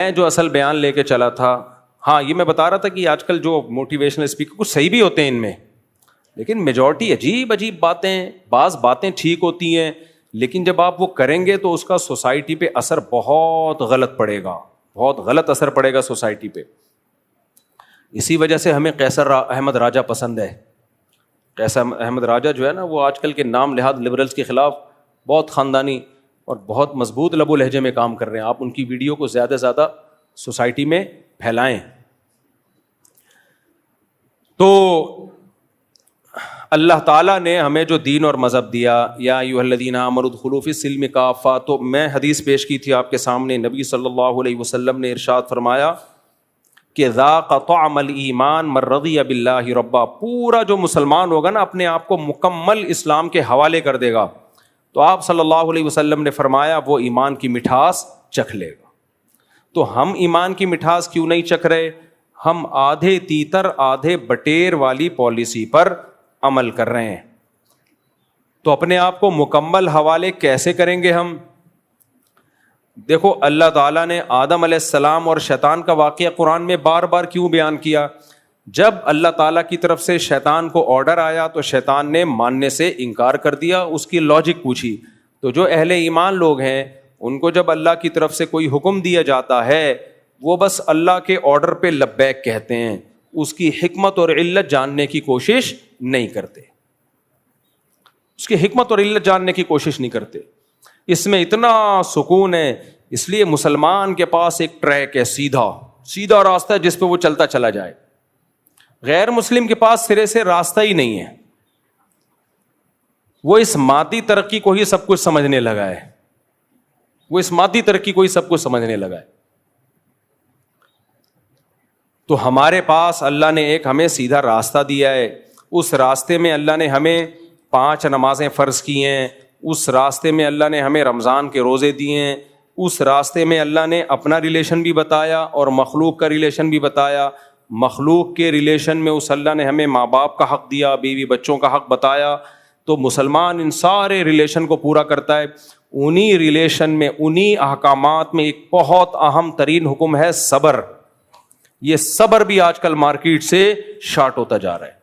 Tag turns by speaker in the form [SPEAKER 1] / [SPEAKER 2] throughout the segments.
[SPEAKER 1] میں جو اصل بیان لے کے چلا تھا، ہاں یہ میں بتا رہا تھا کہ آج کل جو موٹیویشنل اسپیکر کچھ صحیح بھی ہوتے ہیں ان میں، لیکن میجورٹی عجیب عجیب باتیں، بعض باتیں ٹھیک ہوتی ہیں لیکن جب آپ وہ کریں گے تو اس کا سوسائٹی پہ اثر بہت غلط پڑے گا، بہت غلط اثر پڑے گا سوسائٹی پہ. اسی وجہ سے ہمیں قیصر احمد راجہ پسند ہے. قیصر احمد راجہ جو ہے نا، وہ آج کل کے نام لحاظ لبرلز کے خلاف بہت خاندانی اور بہت مضبوط لب و لہجے میں کام کر رہے ہیں. آپ ان کی ویڈیو کو زیادہ سے زیادہ سوسائٹی میں پھیلائیں. تو اللہ تعالیٰ نے ہمیں جو دین اور مذہب دیا، یا ایھا الذین آمنوا ادخلوا فی السلم کافۃ، تو میں حدیث پیش کی تھی آپ کے سامنے. نبی صلی اللہ علیہ وسلم نے ارشاد فرمایا کہ ذاق طعم الایمان من رضی باللہ ربا، پورا جو مسلمان ہوگا نا اپنے آپ کو مکمل اسلام کے حوالے کر دے گا، تو آپ صلی اللہ علیہ وسلم نے فرمایا وہ ایمان کی مٹھاس چکھ لے گا. تو ہم ایمان کی مٹھاس کیوں نہیں چکھ رہے؟ ہم آدھے تیتر آدھے بٹیر والی پالیسی پر عمل کر رہے ہیں. تو اپنے آپ کو مکمل حوالے کیسے کریں گے ہم؟ دیکھو اللہ تعالیٰ نے آدم علیہ السلام اور شیطان کا واقعہ قرآن میں بار بار کیوں بیان کیا؟ جب اللہ تعالیٰ کی طرف سے شیطان کو آرڈر آیا تو شیطان نے ماننے سے انکار کر دیا. اس کی لاجک پوچھی تو جو اہل ایمان لوگ ہیں ان کو جب اللہ کی طرف سے کوئی حکم دیا جاتا ہے وہ بس اللہ کے آرڈر پہ لبیک کہتے ہیں، اس کی حکمت اور علت جاننے کی کوشش نہیں کرتے. اس کی حکمت اور علت جاننے کی کوشش نہیں کرتے. اس میں اتنا سکون ہے، اس لیے مسلمان کے پاس ایک ٹریک ہے، سیدھا راستہ ہے جس پہ وہ چلتا چلا جائے. غیر مسلم کے پاس سرے سے راستہ ہی نہیں ہے. وہ اس مادی ترقی کو ہی سب کچھ سمجھنے لگا ہے، تو ہمارے پاس اللہ نے ایک ہمیں سیدھا راستہ دیا ہے. اس راستے میں اللہ نے ہمیں 5 نمازیں فرض کی ہیں، اس راستے میں اللہ نے ہمیں رمضان کے روزے دیے ہیں، اس راستے میں اللہ نے اپنا ریلیشن بھی بتایا اور مخلوق کا ریلیشن بھی بتایا. مخلوق کے ریلیشن میں اس اللہ نے ہمیں ماں باپ کا حق دیا، بیوی بچوں کا حق بتایا. تو مسلمان ان سارے ریلیشن کو پورا کرتا ہے. انہی ریلیشن میں، انہی احکامات میں ایک بہت اہم ترین حکم ہے صبر. یہ صبر بھی آج کل مارکیٹ سے شارٹ ہوتا جا رہا ہے.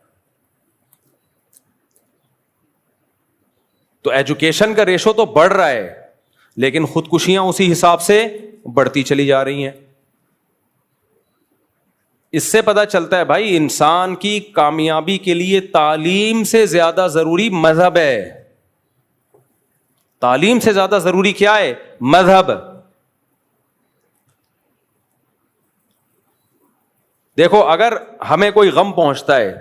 [SPEAKER 1] تو ایجوکیشن کا ریشو تو بڑھ رہا ہے لیکن خودکشیاں اسی حساب سے بڑھتی چلی جا رہی ہیں. اس سے پتہ چلتا ہے بھائی انسان کی کامیابی کے لیے تعلیم سے زیادہ ضروری مذہب ہے. تعلیم سے زیادہ ضروری کیا ہے؟ مذہب. دیکھو اگر ہمیں کوئی غم پہنچتا ہے،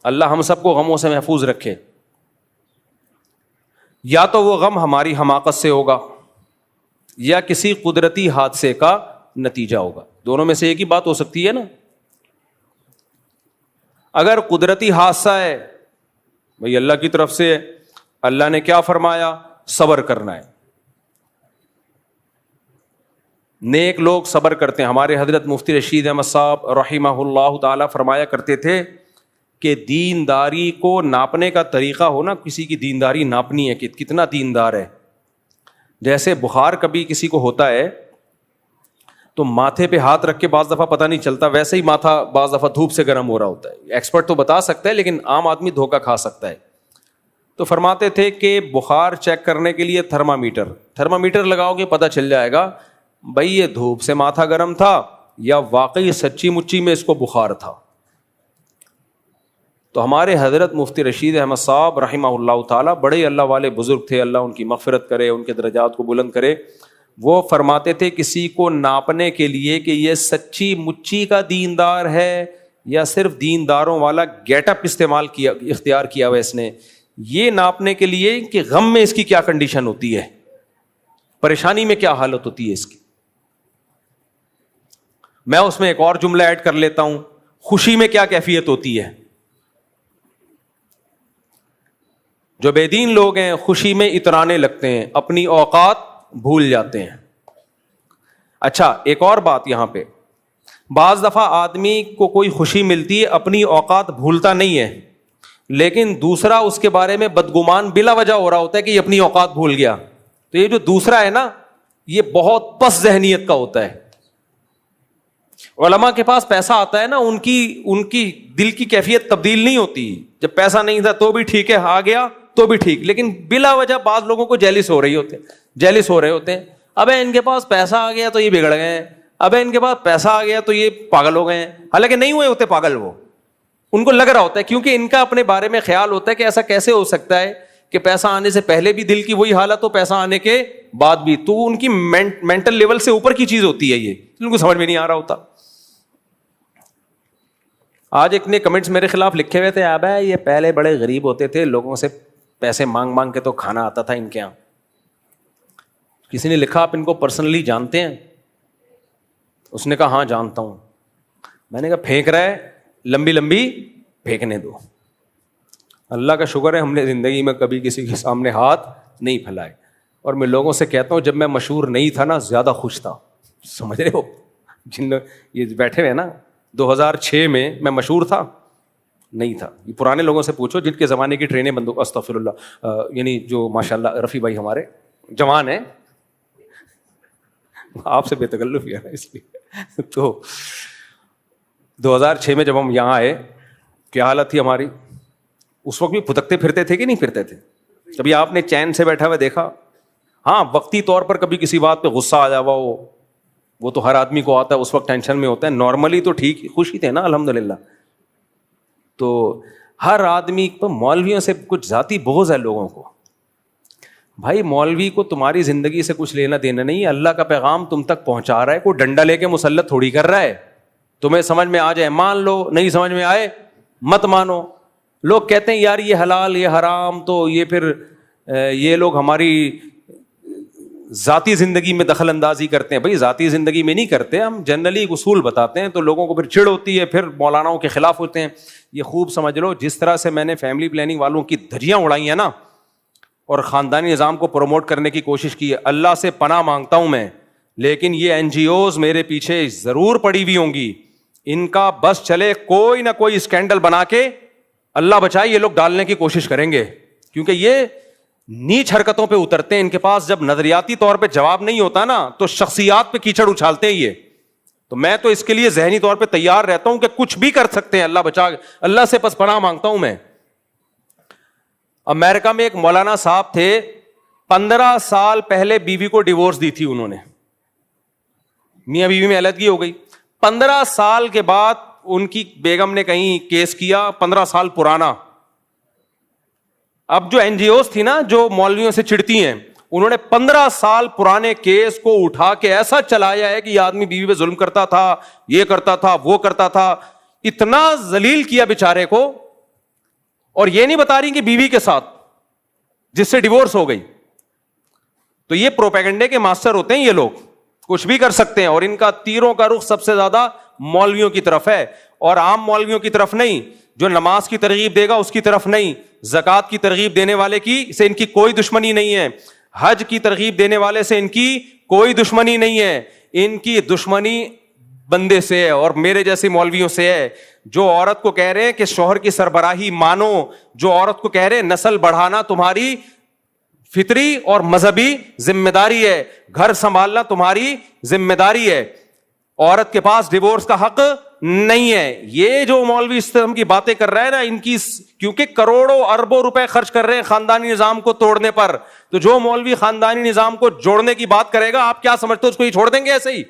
[SPEAKER 1] اللہ ہم سب کو غموں سے محفوظ رکھے، یا تو وہ غم ہماری حماقت سے ہوگا یا کسی قدرتی حادثے کا نتیجہ ہوگا. دونوں میں سے ایک ہی بات ہو سکتی ہے نا. اگر قدرتی حادثہ ہے بھئی اللہ کی طرف سے، اللہ نے کیا فرمایا؟ صبر کرنا ہے. نیک لوگ صبر کرتے ہیں. ہمارے حضرت مفتی رشید احمد صاحب رحمہ اللہ تعالی فرمایا کرتے تھے کہ دینداری کو ناپنے کا طریقہ ہو نا، کسی کی دینداری ناپنی ہے کہ کتنا دیندار ہے. جیسے بخار کبھی کسی کو ہوتا ہے تو ماتھے پہ ہاتھ رکھ کے بعض دفعہ پتہ نہیں چلتا، ویسے ہی ماتھا بعض دفعہ دھوپ سے گرم ہو رہا ہوتا ہے. ایکسپرٹ تو بتا سکتا ہے لیکن عام آدمی دھوکہ کھا سکتا ہے. تو فرماتے تھے کہ بخار چیک کرنے کے لیے تھرمامیٹر لگاؤ گے پتہ چل جائے گا بھئی یہ دھوپ سے ماتھا گرم تھا یا واقعی سچی مچی میں اس کو بخار تھا. تو ہمارے حضرت مفتی رشید احمد صاحب رحمہ اللہ تعالیٰ بڑے اللہ والے بزرگ تھے، اللہ ان کی مغفرت کرے، ان کے درجات کو بلند کرے. وہ فرماتے تھے کسی کو ناپنے کے لیے کہ یہ سچی مچی کا دیندار ہے یا صرف دینداروں والا گیٹ اپ اختیار کیا ہوا اس نے، یہ ناپنے کے لیے کہ غم میں اس کی کیا کنڈیشن ہوتی ہے، پریشانی میں کیا حالت ہوتی ہے اس کی. میں اس میں ایک اور جملہ ایڈ کر لیتا ہوں، خوشی میں کیا کیفیت ہوتی ہے. جو بے دین لوگ ہیں خوشی میں اترانے لگتے ہیں، اپنی اوقات بھول جاتے ہیں. اچھا ایک اور بات یہاں پہ، بعض دفعہ آدمی کو کوئی خوشی ملتی ہے، اپنی اوقات بھولتا نہیں ہے، لیکن دوسرا اس کے بارے میں بدگمان بلا وجہ ہو رہا ہوتا ہے کہ یہ اپنی اوقات بھول گیا. تو یہ جو دوسرا ہے نا، یہ بہت پس ذہنیت کا ہوتا ہے. علماء کے پاس پیسہ آتا ہے نا, ان کی دل کی کیفیت تبدیل نہیں ہوتی. جب پیسہ نہیں تھا تو بھی ٹھیک ہے, آ گیا تو بھی ٹھیک, لیکن بلا وجہ بعض لوگوں کو جیلس ہو رہے ہوتے ہیں. ابے ان کے پاس پیسہ آ گیا تو یہ بگڑ گئے ہیں, ابے ان کے پاس پیسہ آ گیا تو یہ پاگل ہو گئے ہیں. حالانکہ نہیں ہوئے ہوتے پاگل, وہ ان کو لگ رہا ہوتا ہے, کیونکہ ان کا اپنے بارے میں خیال ہوتا ہے کہ ایسا کیسے ہو سکتا ہے کہ پیسہ آنے سے پہلے بھی دل کی وہی حالت ہو, پیسہ آنے کے بعد بھی. تو ان کی مینٹل لیول سے اوپر کی چیز ہوتی ہے, یہ ان کو سمجھ میں نہیں آ رہا ہوتا. آج ایک نے کمنٹس میرے خلاف لکھے ہوئے تھے, اب یہ پہلے بڑے غریب ہوتے تھے, لوگوں سے پیسے مانگ مانگ کے تو کھانا آتا تھا ان کے یہاں. کسی نے لکھا آپ ان کو پرسنلی جانتے ہیں؟ اس نے کہا ہاں جانتا ہوں. میں نے کہا پھینک رہا ہے, لمبی لمبی پھینکنے دو. اللہ کا شکر ہے ہم نے زندگی میں کبھی کسی کے سامنے ہاتھ نہیں پھیلائے. اور میں لوگوں سے کہتا ہوں جب میں مشہور نہیں تھا نا زیادہ خوش تھا. سمجھ رہے ہو, جن لوگ یہ بیٹھے ہوئے نا 2006 میں مشہور تھا نہیں تھا. یہ پرانے لوگوں سے پوچھو جن کے زمانے کی ٹرینیں بندوق, استغفر اللہ, یعنی جو ماشاء اللہ رفیع بھائی ہمارے جوان ہیں, آپ سے بے تکلف ہے اس لیے. تو 2006 میں جب ہم یہاں آئے کیا حالت تھی ہماری, اس وقت بھی پھدکتے پھرتے تھے کہ نہیں پھرتے تھے؟ کبھی آپ نے چین سے بیٹھا ہوا دیکھا؟ ہاں وقتی طور پر کبھی کسی بات پہ غصہ آ جاوا ہو, وہ تو ہر آدمی کو آتا ہے, اس وقت ٹینشن میں ہوتا ہے. نارملی تو ٹھیک خوشی تھے نا الحمدللہ. تو ہر آدمی کو مولویوں سے کچھ ذاتی بغض ہے لوگوں کو. بھائی مولوی کو تمہاری زندگی سے کچھ لینا دینا نہیں ہے, اللہ کا پیغام تم تک پہنچا رہا ہے, کوئی ڈنڈا لے کے مسلط تھوڑی کر رہا ہے. تمہیں سمجھ میں آ جائے مان لو, نہیں سمجھ میں آئے مت مانو. لوگ کہتے ہیں یار یہ حلال یہ حرام, تو یہ پھر یہ لوگ ہماری ذاتی زندگی میں دخل اندازی کرتے ہیں. بھائی ذاتی زندگی میں نہیں کرتے, ہم جنرلی اصول بتاتے ہیں, تو لوگوں کو پھر چڑ ہوتی ہے, پھر مولاناؤں کے خلاف ہوتے ہیں. یہ خوب سمجھ لو, جس طرح سے میں نے فیملی پلاننگ والوں کی دھجیاں اڑائی ہیں نا اور خاندانی نظام کو پروموٹ کرنے کی کوشش کی ہے, اللہ سے پناہ مانگتا ہوں میں, لیکن یہ NGOز میرے پیچھے ضرور پڑی ہوئی ہوں گی. ان کا بس چلے کوئی نہ کوئی اسکینڈل بنا کے, اللہ بچائے, یہ لوگ ڈالنے کی کوشش کریں گے, کیونکہ یہ نیچ حرکتوں پہ اترتے ہیں. ان کے پاس جب نظریاتی طور پہ جواب نہیں ہوتا نا تو شخصیات پہ کیچڑ اچھالتے ہیں یہ. تو میں تو اس کے لیے ذہنی طور پہ تیار رہتا ہوں کہ کچھ بھی کر سکتے ہیں, اللہ بچا, اللہ سے پس پناہ مانگتا ہوں میں. امریکہ میں ایک مولانا صاحب تھے, 15 سال پہلے بیوی کو ڈیورس دی تھی انہوں نے, میاں بیوی میں علیحدگی ہو گئی. 15 سال کے بعد ان کی بیگم نے کہیں کیس کیا, 15 سال پرانا. اب جو NGOز تھی نا جو مولویوں سے چڑتی ہیں, انہوں نے 15 سال پرانے کیس کو اٹھا کے ایسا چلایا ہے کہ یہ آدمی بیوی پہ ظلم کرتا تھا, یہ کرتا تھا, وہ کرتا تھا, اتنا ذلیل کیا بیچارے کو. اور یہ نہیں بتا رہی کہ بیوی کے ساتھ جس سے ڈیورس ہو گئی. تو یہ پروپیگنڈے کے ماسٹر ہوتے ہیں یہ لوگ, کچھ بھی کر سکتے ہیں. اور ان کا تیروں کا رخ سب سے زیادہ مولویوں کی طرف ہے, اور عام مولویوں کی طرف نہیں. جو نماز کی ترغیب دے گا اس کی طرف نہیں, زکوٰۃ کی ترغیب دینے والے کی سے ان کی کوئی دشمنی نہیں ہے, حج کی ترغیب دینے والے سے ان کی کوئی دشمنی نہیں ہے. ان کی دشمنی بندے سے ہے اور میرے جیسے مولویوں سے ہے, جو عورت کو کہہ رہے ہیں کہ شوہر کی سربراہی مانو, جو عورت کو کہہ رہے ہیں نسل بڑھانا تمہاری فطری اور مذہبی ذمہ داری ہے, گھر سنبھالنا تمہاری ذمہ داری ہے, عورت کے پاس ڈیورس کا حق نہیں ہے. یہ جو مولوی اس طرح کی باتیں کر رہے ہیں نا, ان کی کیونکہ کروڑوں اربوں روپے خرچ کر رہے ہیں خاندانی نظام کو توڑنے پر, تو جو مولوی خاندانی نظام کو جوڑنے کی بات کرے گا آپ کیا سمجھتے ہو اس کو یہ چھوڑ دیں گے ایسے ہی؟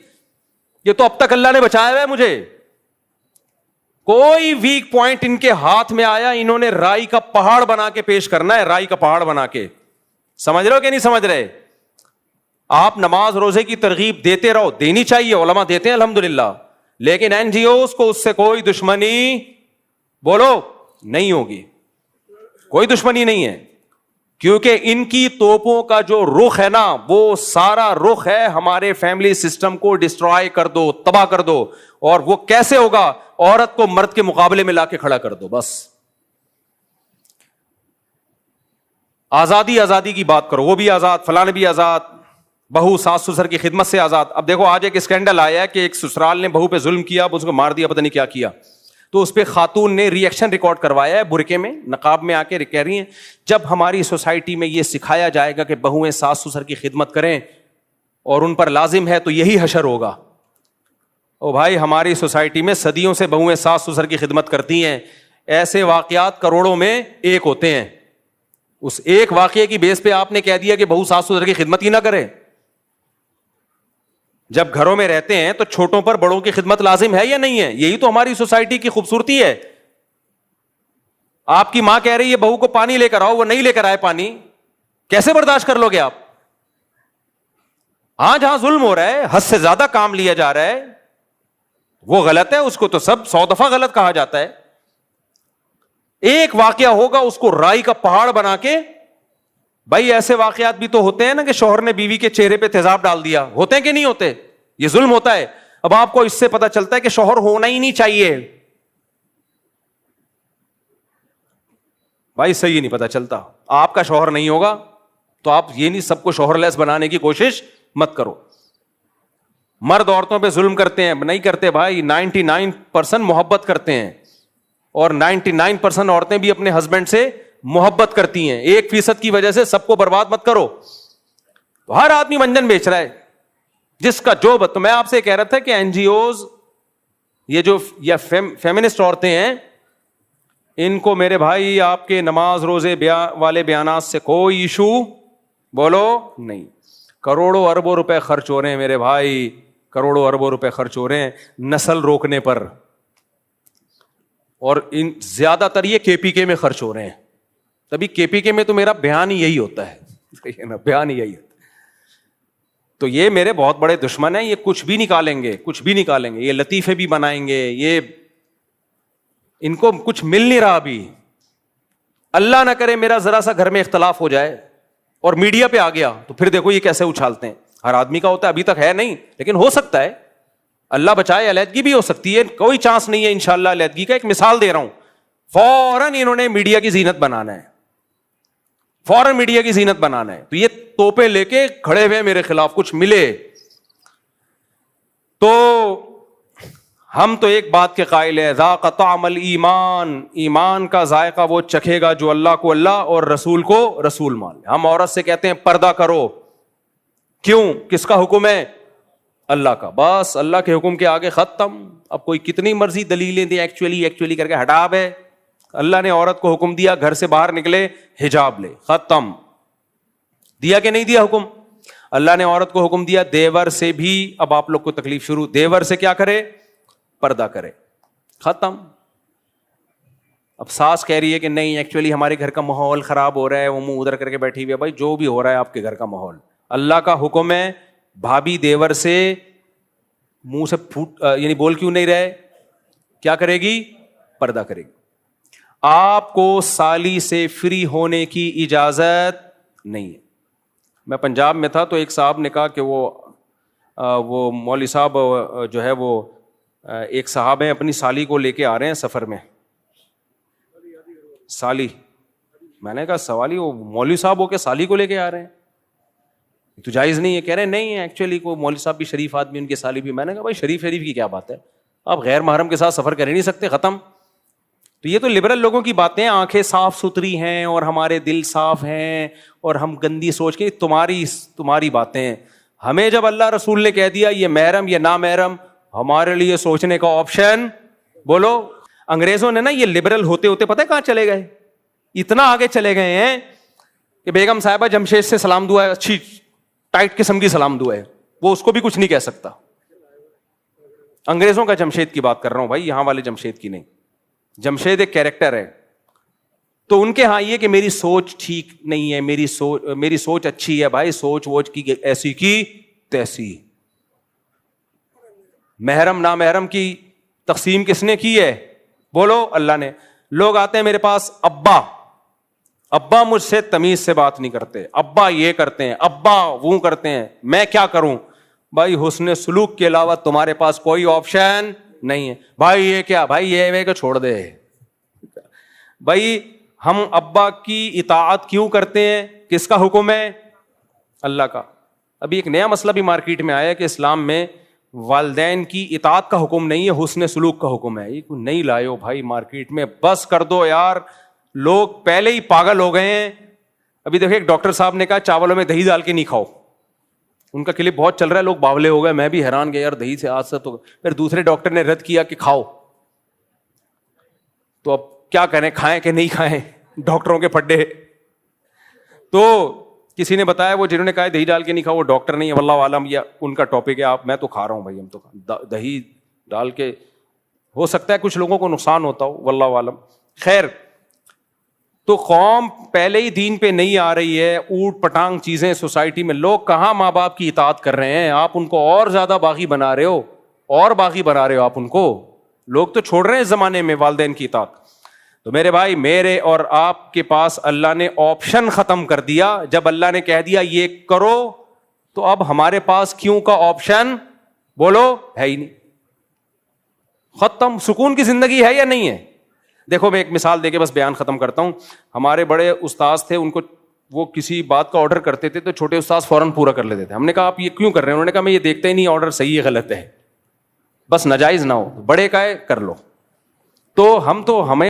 [SPEAKER 1] یہ تو اب تک اللہ نے بچایا ہوا ہے مجھے. کوئی ویک پوائنٹ ان کے ہاتھ میں آیا, انہوں نے رائی کا پہاڑ بنا کے پیش کرنا ہے, رائی کا پہاڑ بنا کے. سمجھ رہے ہو کہ نہیں سمجھ رہے؟ آپ نماز روزے کی ترغیب دیتے رہو, دینی چاہیے, علماء دیتے ہیں الحمدللہ, لیکن NGOز کو اس سے کوئی دشمنی بولو نہیں ہوگی, کوئی دشمنی نہیں ہے, کیونکہ ان کی توپوں کا جو رخ ہے نا وہ سارا رخ ہے ہمارے فیملی سسٹم کو ڈسٹرائے کر دو, تباہ کر دو. اور وہ کیسے ہوگا؟ عورت کو مرد کے مقابلے میں لا کے کھڑا کر دو بس. آزادی کی بات کرو, وہ بھی آزاد, فلاں بھی آزاد, بہو ساس سسر کی خدمت سے آزاد. اب دیکھو آج ایک اسکینڈل آیا ہے کہ ایک سسرال نے بہو پہ ظلم کیا, اس کو مار دیا, پتہ نہیں کیا کیا. تو اس پہ خاتون نے ری ایکشن ریکارڈ کروایا ہے, برقعے میں نقاب میں آ کے کہہ رہی ہیں جب ہماری سوسائٹی میں یہ سکھایا جائے گا کہ بہویں ساس سسر کی خدمت کریں اور ان پر لازم ہے تو یہی حشر ہوگا. او بھائی ہماری سوسائٹی میں صدیوں سے بہویں ساس سسر کی خدمت کرتی ہیں, ایسے واقعات کروڑوں میں ایک ہوتے ہیں. اس ایک واقعے کی بیس پہ آپ نے کہہ دیا کہ بہو ساس سسر کی خدمت ہی نہ کرے. جب گھروں میں رہتے ہیں تو چھوٹوں پر بڑوں کی خدمت لازم ہے یا نہیں ہے؟ یہی تو ہماری سوسائٹی کی خوبصورتی ہے. آپ کی ماں کہہ رہی ہے بہو کو پانی لے کر آؤ, وہ نہیں لے کر آئے پانی, کیسے برداشت کر لو گے آپ؟ ہاں جہاں ظلم ہو رہا ہے, حد سے زیادہ کام لیا جا رہا ہے, وہ غلط ہے, اس کو تو سب 100 دفعہ غلط کہا جاتا ہے. ایک واقعہ ہوگا اس کو رائی کا پہاڑ بنا کے, بھائی ایسے واقعات بھی تو ہوتے ہیں نا کہ شوہر نے بیوی کے چہرے پہ تیزاب ڈال دیا, ہوتے ہیں کہ نہیں ہوتے؟ یہ ظلم ہوتا ہے. اب آپ کو اس سے پتا چلتا ہے کہ شوہر ہونا ہی نہیں چاہیے. بھائی صحیح نہیں پتا چلتا. آپ کا شوہر نہیں ہوگا تو آپ یہ نہیں سب کو شوہر لیس بنانے کی کوشش مت کرو. مرد عورتوں پہ ظلم کرتے ہیں, نہیں کرتے بھائی, 99% محبت کرتے ہیں, اور 99% عورتیں بھی اپنے ہسبینڈ سے محبت کرتی ہیں. 1% کی وجہ سے سب کو برباد مت کرو. ہر آدمی منجن بیچ رہا ہے, جس کا جو تو میں آپ سے کہہ رہا تھا کہ این جی اوز یہ جو یا فیمنسٹ عورتیں ہیں, ان کو میرے بھائی آپ کے نماز روزے والے بیانات سے کوئی ایشو بولو نہیں. کروڑوں اربوں روپے خرچ ہو رہے ہیں میرے بھائی, کروڑوں اربوں روپے خرچ ہو رہے ہیں نسل روکنے پر, اور ان زیادہ تر یہ کے پی کے میں خرچ ہو رہے ہیں. تبھی کے پی کے میں تو میرا بیان ہی یہی ہوتا ہے, بیان ہی یہی ہوتا ہے. تو یہ میرے بہت بڑے دشمن ہیں, یہ کچھ بھی نکالیں گے, کچھ بھی نکالیں گے, یہ لطیفے بھی بنائیں گے, یہ ان کو کچھ مل نہیں رہا ابھی. اللہ نہ کرے میرا ذرا سا گھر میں اختلاف ہو جائے اور میڈیا پہ آ گیا تو پھر دیکھو یہ کیسے اچھالتے ہیں. ہر آدمی کا ہوتا ہے, ابھی تک ہے نہیں لیکن ہو سکتا ہے, اللہ بچائے, علیحدگی بھی ہو سکتی ہے, کوئی چانس نہیں ہے انشاءاللہ علیحدگی کا. ایک مثال دے رہا ہوں, فوراً انہوں نے میڈیا کی زینت بنانا ہے, فوراً میڈیا کی زینت بنانا ہے, تو یہ توپیں لے کے کھڑے ہوئے میرے خلاف, کچھ ملے. تو ہم تو ایک بات کے قائل ہیں, ذاق طعم الایمان, ایمان کا ذائقہ وہ چکھے گا جو اللہ کو اللہ اور رسول کو رسول مان لے. ہم عورت سے کہتے ہیں پردہ کرو, کیوں؟ کس کا حکم ہے؟ اللہ کا. بس اللہ کے حکم کے آگے ختم. اب کوئی کتنی مرضی دلیلیں دے, ایکچولی کر کے ہٹا ہے. اللہ نے عورت کو حکم دیا گھر سے باہر نکلے حجاب لے, ختم. دیا کہ نہیں دیا حکم؟ اللہ نے عورت کو حکم دیا دیور سے بھی, اب آپ لوگ کو تکلیف شروع, دیور سے کیا کرے؟ پردہ کرے, ختم. اب ساس کہہ رہی ہے کہ نہیں ایکچولی ہمارے گھر کا ماحول خراب ہو رہا ہے, وہ منہ ادھر کر کے بیٹھی ہوئی ہے. بھائی جو بھی ہو رہا ہے آپ کے گھر کا ماحول, اللہ کا حکم ہے. بھابھی دیور سے منہ سے یعنی بول کیوں نہیں رہے, کیا کرے گی؟ پردہ کرے گی. آپ کو سالی سے فری ہونے کی اجازت نہیں ہے. میں پنجاب میں تھا تو ایک صاحب نے کہا کہ وہ مولوی صاحب جو ہے وہ ایک صاحب ہیں, اپنی سالی کو لے کے آ رہے ہیں سفر میں. سالی, میں نے کہا سوالی وہ مولوی صاحب ہو کے سالی کو لے کے آ رہے ہیں, تو جائز نہیں ہے. کہہ رہے نہیں ہے ایکچولی کو مولوی صاحب بھی شریف آدمی, ان کے سالی بھی. میں نے کہا بھائی شریف کی کیا بات ہے, آپ غیر محرم کے ساتھ سفر کر ہی نہیں سکتے, ختم. تو یہ تو لبرل لوگوں کی باتیں, آنکھیں صاف ستھری ہیں اور ہمارے دل صاف ہیں اور ہم گندی سوچ کے, تمہاری باتیں. ہمیں جب اللہ رسول نے کہہ دیا یہ محرم یہ نامحرم, ہمارے لیے سوچنے کا آپشن بولو. انگریزوں نے نا یہ لبرل ہوتے ہوتے پتہ ہے کہاں چلے گئے, اتنا آگے چلے گئے ہیں کہ بیگم صاحبہ جمشید سے سلام دعا ہے, اچھی ٹائٹ قسم کی سلام دعا ہے, وہ اس کو بھی کچھ نہیں کہہ سکتا. انگریزوں کا جمشید کی بات کر رہا ہوں بھائی, یہاں والے جمشید کی نہیں. جمشید ایک کیریکٹر ہے, تو ان کے ہاں یہ کہ میری سوچ ٹھیک نہیں ہے, میری سوچ اچھی ہے. بھائی سوچ ووچ کی ایسی کی تیسی. محرم نامحرم کی تقسیم کس نے کی ہے بولو؟ اللہ نے. لوگ آتے ہیں میرے پاس, ابا مجھ سے تمیز سے بات نہیں کرتے, ابا یہ کرتے ہیں, ابا وہ کرتے ہیں, میں کیا کروں؟ بھائی حسن سلوک کے علاوہ تمہارے پاس کوئی آپشن نہیں ہے. بھائی یہ کیا, بھائی یہ کہ چھوڑ دے. بھائی ہم ابا کی اطاعت کیوں کرتے ہیں؟ کس کا حکم ہے؟ اللہ کا. ابھی ایک نیا مسئلہ بھی مارکیٹ میں آیا ہے کہ اسلام میں والدین کی اطاعت کا حکم نہیں ہے, حسن سلوک کا حکم ہے. یہ نہیں لائے ہو بھائی مارکیٹ میں, بس کر دو یار, لوگ پہلے ہی پاگل ہو گئے ہیں. ابھی دیکھو ایک ڈاکٹر صاحب نے کہا چاولوں میں دہی ڈال کے نہیں کھاؤ, ان کا کلپ بہت چل رہا ہے, لوگ باولے ہو گئے, میں بھی حیران گیا یار دہی سے آج سے تو. پھر دوسرے ڈاکٹر نے رد کیا کہ کھاؤ, تو اب کیا کریں, کھائیں کہ نہیں کھائیں, ڈاکٹروں کے پھڈے. تو کسی نے بتایا وہ جنہوں نے کہا دہی ڈال کے نہیں کھاؤ وہ ڈاکٹر نہیں ہے, واللہ عالم, یا ان کا ٹاپک ہے. آپ, میں تو کھا رہا ہوں بھائی, ہم تو دہی ڈال کے, ہو سکتا ہے کچھ لوگوں کو نقصان ہوتا ہو, واللہ عالم. خیر, تو قوم پہلے ہی دین پہ نہیں آ رہی ہے, اوٹ پٹانگ چیزیں سوسائٹی میں, لوگ کہاں ماں باپ کی اطاعت کر رہے ہیں, آپ ان کو اور زیادہ باغی بنا رہے ہو, اور باغی بنا رہے ہو آپ ان کو. لوگ تو چھوڑ رہے ہیں اس زمانے میں والدین کی اطاعت. تو میرے بھائی, میرے اور آپ کے پاس اللہ نے آپشن ختم کر دیا. جب اللہ نے کہہ دیا یہ کرو, تو اب ہمارے پاس کیوں کا آپشن بولو ہے ہی نہیں. ختم. سکون کی زندگی ہے یا نہیں ہے؟ دیکھو میں ایک مثال دے کے بس بیان ختم کرتا ہوں. ہمارے بڑے استاذ تھے, ان کو وہ کسی بات کا آرڈر کرتے تھے تو چھوٹے استاذ فوراً پورا کر لیتے تھے. ہم نے کہا آپ یہ کیوں کر رہے ہیں؟ انہوں نے کہا میں یہ دیکھتا ہی نہیں آرڈر صحیح ہے غلط ہے, بس ناجائز نہ ہو, بڑے کا ہے کر لو. تو ہمیں